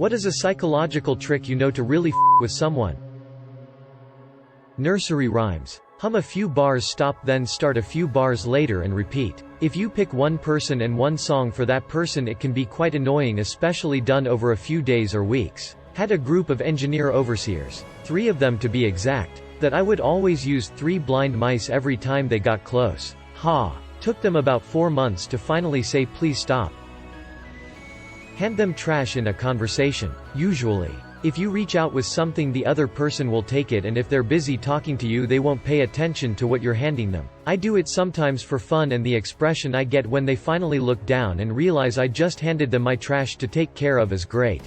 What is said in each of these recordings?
What is a psychological trick you know to really with someone? Nursery rhymes. Hum a few bars, stop, then start a few bars later and repeat. If you pick one person and one song for that person, it can be quite annoying, especially done over a few days or weeks. Had a group of engineer overseers, 3 of them to be exact, that I would always use 3 blind mice every time they got close. Ha! Took them about 4 months to finally say please stop. Hand them trash in a conversation. Usually, if you reach out with something, the other person will take it, and if they're busy talking to you, they won't pay attention to what you're handing them. I do it sometimes for fun, and the expression I get when they finally look down and realize I just handed them my trash to take care of is great.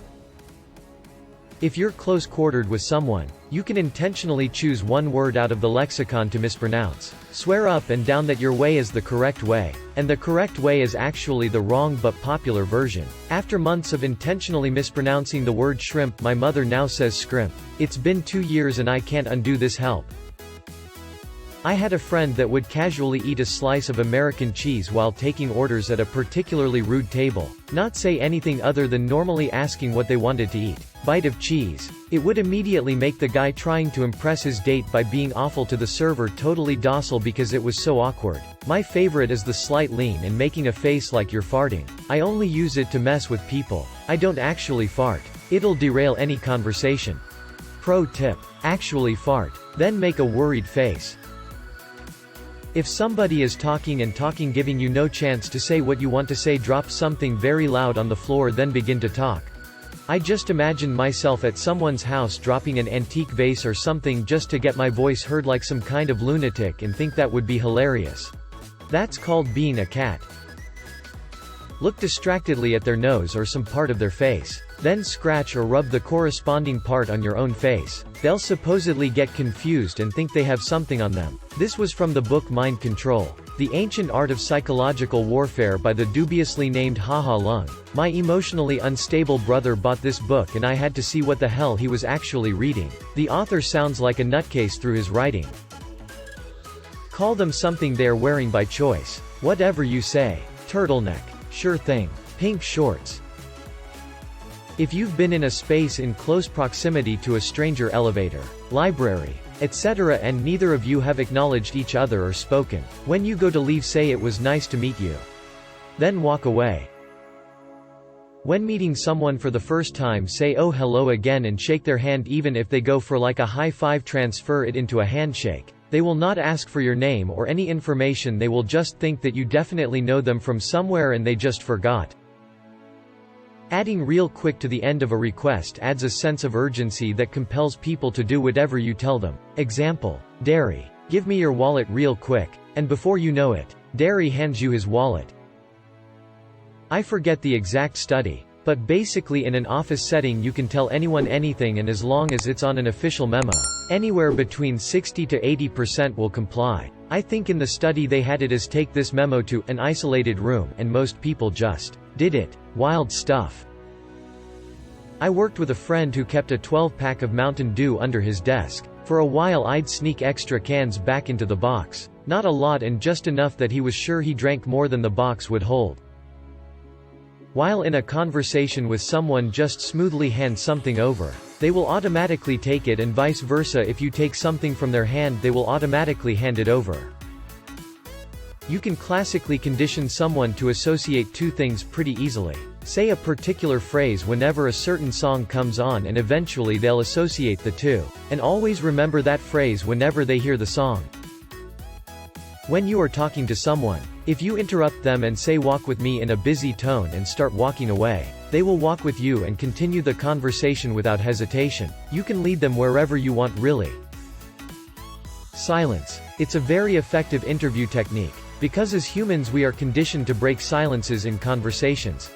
If you're close-quartered with someone, you can intentionally choose one word out of the lexicon to mispronounce. Swear up and down that your way is the correct way, and the correct way is actually the wrong but popular version. After months of intentionally mispronouncing the word shrimp, my mother now says scrimp. It's been 2 years and I can't undo this. Help. I had a friend that would casually eat a slice of American cheese while taking orders at a particularly rude table, not say anything other than normally asking what they wanted to eat. Bite of cheese. It would immediately make the guy trying to impress his date by being awful to the server totally docile because it was so awkward. My favorite is the slight lean and making a face like you're farting. I only use it to mess with people. I don't actually fart. It'll derail any conversation. Pro tip. Actually fart. Then make a worried face. If somebody is talking and talking, giving you no chance to say what you want to say, drop something very loud on the floor, then begin to talk. I just imagine myself at someone's house dropping an antique vase or something just to get my voice heard like some kind of lunatic and think that would be hilarious. That's called being a cat. Look distractedly at their nose or some part of their face. Then scratch or rub the corresponding part on your own face. They'll supposedly get confused and think they have something on them. This was from the book Mind Control, The Ancient Art of Psychological Warfare by the dubiously named Ha-Ha Lung. My emotionally unstable brother bought this book and I had to see what the hell he was actually reading. The author sounds like a nutcase through his writing. Call them something they're wearing by choice. Whatever you say. Turtleneck. Sure thing. Pink shorts. If you've been in a space in close proximity to a stranger, elevator, library, etc., and neither of you have acknowledged each other or spoken, when you go to leave, say it was nice to meet you. Then walk away. When meeting someone for the first time, say oh hello again and shake their hand. Even if they go for like a high five, transfer it into a handshake. They will not ask for your name or any information, they will just think that you definitely know them from somewhere and they just forgot. Adding real quick to the end of a request adds a sense of urgency that compels people to do whatever you tell them. Example: Derry, give me your wallet real quick. And before you know it, Derry hands you his wallet. I forget the exact study, but basically in an office setting you can tell anyone anything, and as long as it's on an official memo, anywhere between 60 to 80% will comply. I think in the study they had it as take this memo to an isolated room, and most people just did it. Wild stuff. I worked with a friend who kept a 12-pack of Mountain Dew under his desk. For a while I'd sneak extra cans back into the box. Not a lot, and just enough that he was sure he drank more than the box would hold. While in a conversation with someone, just smoothly hand something over. They will automatically take it, and vice versa. If you take something from their hand, they will automatically hand it over. You can classically condition someone to associate 2 things pretty easily. Say a particular phrase whenever a certain song comes on, and eventually they'll associate the 2. And always remember that phrase whenever they hear the song. When you are talking to someone, if you interrupt them and say walk with me in a busy tone and start walking away, they will walk with you and continue the conversation without hesitation. You can lead them wherever you want, really. Silence. It's a very effective interview technique, because as humans we are conditioned to break silences in conversations.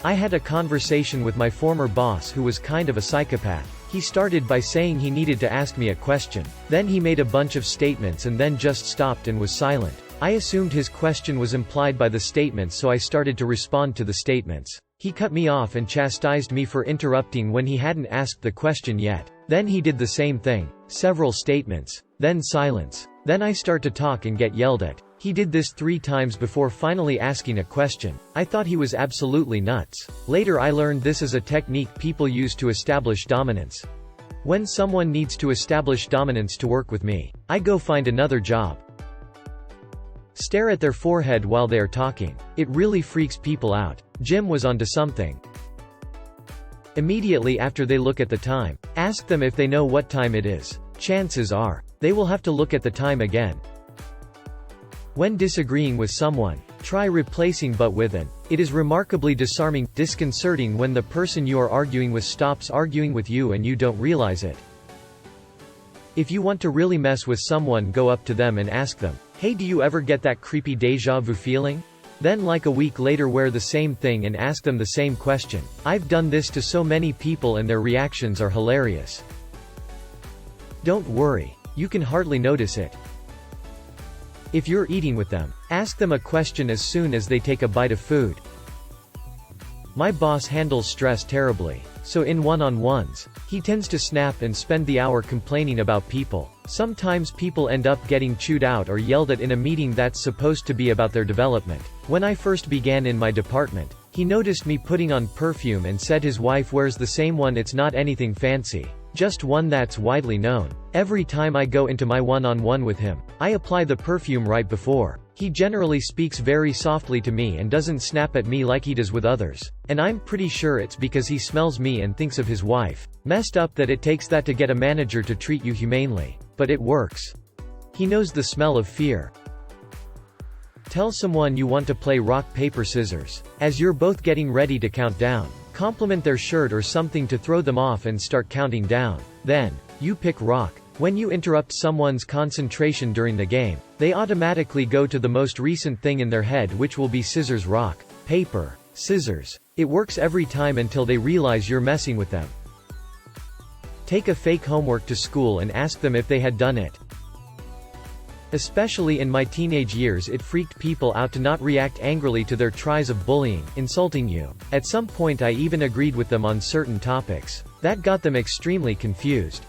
I had a conversation with my former boss who was kind of a psychopath. He started by saying he needed to ask me a question. Then he made a bunch of statements and then just stopped and was silent. I assumed his question was implied by the statements, so I started to respond to the statements. He cut me off and chastised me for interrupting when he hadn't asked the question yet. Then he did the same thing. Several statements. Then silence. Then I start to talk and get yelled at. He did this 3 times before finally asking a question. I thought he was absolutely nuts. Later I learned this is a technique people use to establish dominance. When someone needs to establish dominance to work with me, I go find another job. Stare at their forehead while they are talking. It really freaks people out. Jim was onto something. Immediately after they look at the time, ask them if they know what time it is. Chances are, they will have to look at the time again. When disagreeing with someone, try replacing but with an. It is remarkably disconcerting when the person you are arguing with stops arguing with you and you don't realize it. If you want to really mess with someone, go up to them and ask them, "Hey, do you ever get that creepy déjà vu feeling?" Then like a week later wear the same thing and ask them the same question. I've done this to so many people and their reactions are hilarious. Don't worry, you can hardly notice it. If you're eating with them, ask them a question as soon as they take a bite of food. My boss handles stress terribly, so in one-on-ones, he tends to snap and spend the hour complaining about people. Sometimes people end up getting chewed out or yelled at in a meeting that's supposed to be about their development. When I first began in my department, he noticed me putting on perfume and said his wife wears the same one. It's not anything fancy, just one that's widely known. Every time I go into my one-on-one with him, I apply the perfume right before. He generally speaks very softly to me and doesn't snap at me like he does with others. And I'm pretty sure it's because he smells me and thinks of his wife. Messed up that it takes that to get a manager to treat you humanely. But it works. He knows the smell of fear. Tell someone you want to play rock, paper, scissors. As you're both getting ready to count down, compliment their shirt or something to throw them off and start counting down. Then, you pick rock. When you interrupt someone's concentration during the game, they automatically go to the most recent thing in their head, which will be scissors, rock, paper, scissors. It works every time until they realize you're messing with them. Take a fake homework to school and ask them if they had done it. Especially in my teenage years, it freaked people out to not react angrily to their tries of bullying, insulting you. At some point I even agreed with them on certain topics. That got them extremely confused.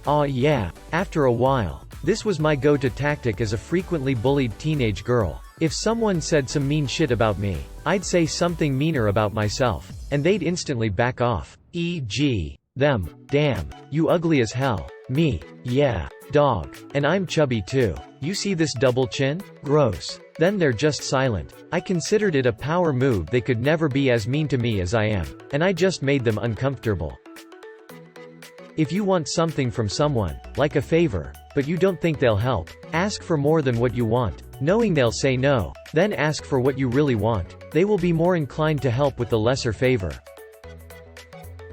Aw yeah, after a while. This was my go-to tactic as a frequently bullied teenage girl. If someone said some mean shit about me, I'd say something meaner about myself, and they'd instantly back off. E.g., them, damn, you ugly as hell. Me, yeah, dog, and I'm chubby too. You see this double chin? Gross. Then they're just silent. I considered it a power move. They could never be as mean to me as I am, and I just made them uncomfortable. If you want something from someone, like a favor, but you don't think they'll help, ask for more than what you want, knowing they'll say no. Then ask for what you really want. They will be more inclined to help with the lesser favor.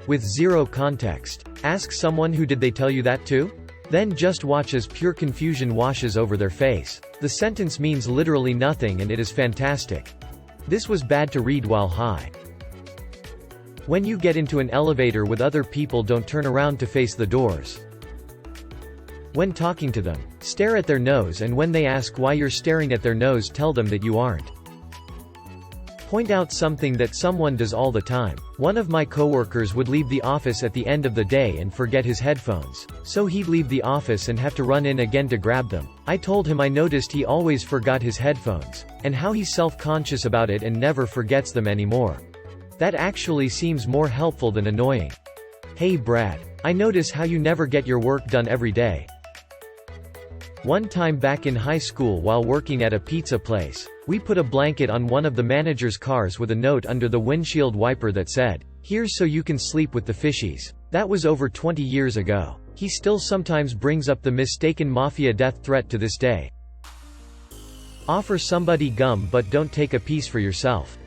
With zero context, ask someone, who did they tell you that to? Then just watch as pure confusion washes over their face. The sentence means literally nothing and it is fantastic. This was bad to read while high. When you get into an elevator with other people, don't turn around to face the doors. When talking to them, stare at their nose, and when they ask why you're staring at their nose, tell them that you aren't. Point out something that someone does all the time. One of my coworkers would leave the office at the end of the day and forget his headphones. So he'd leave the office and have to run in again to grab them. I told him I noticed he always forgot his headphones, and how he's self-conscious about it and never forgets them anymore. That actually seems more helpful than annoying. Hey Brad, I notice how you never get your work done every day. One time back in high school while working at a pizza place, we put a blanket on one of the manager's cars with a note under the windshield wiper that said, "Here's so you can sleep with the fishies." That was over 20 years ago. He still sometimes brings up the mistaken mafia death threat to this day. Offer somebody gum but don't take a piece for yourself.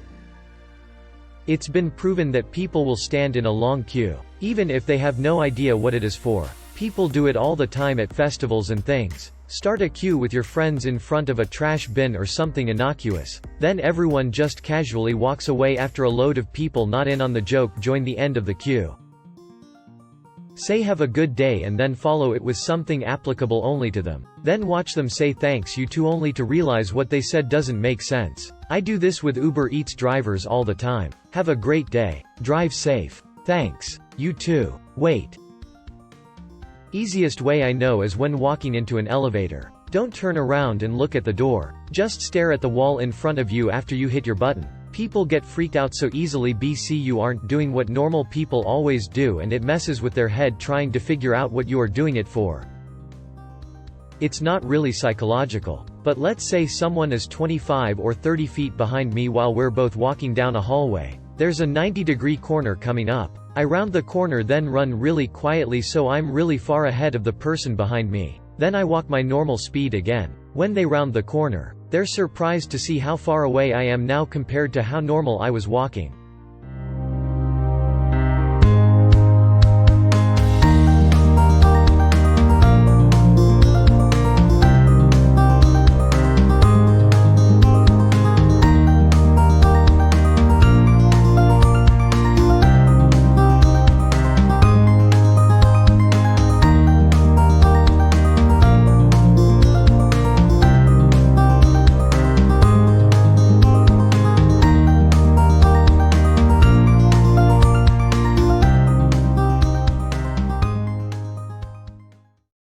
It's been proven that people will stand in a long queue, even if they have no idea what it is for. People do it all the time at festivals and things. Start a queue with your friends in front of a trash bin or something innocuous. Then everyone just casually walks away after a load of people not in on the joke join the end of the queue. Say have a good day and then follow it with something applicable only to them. Then watch them say thanks you too, only to realize what they said doesn't make sense. I do this with Uber Eats drivers all the time. Have a great day. Drive safe. Thanks. You too. Wait. Easiest way I know is when walking into an elevator. Don't turn around and look at the door. Just stare at the wall in front of you after you hit your button. People get freaked out so easily because you aren't doing what normal people always do, and it messes with their head trying to figure out what you are doing it for. It's not really psychological. But let's say someone is 25 or 30 feet behind me while we're both walking down a hallway. There's a 90-degree corner coming up. I round the corner then run really quietly so I'm really far ahead of the person behind me. Then I walk my normal speed again. When they round the corner, they're surprised to see how far away I am now compared to how normal I was walking.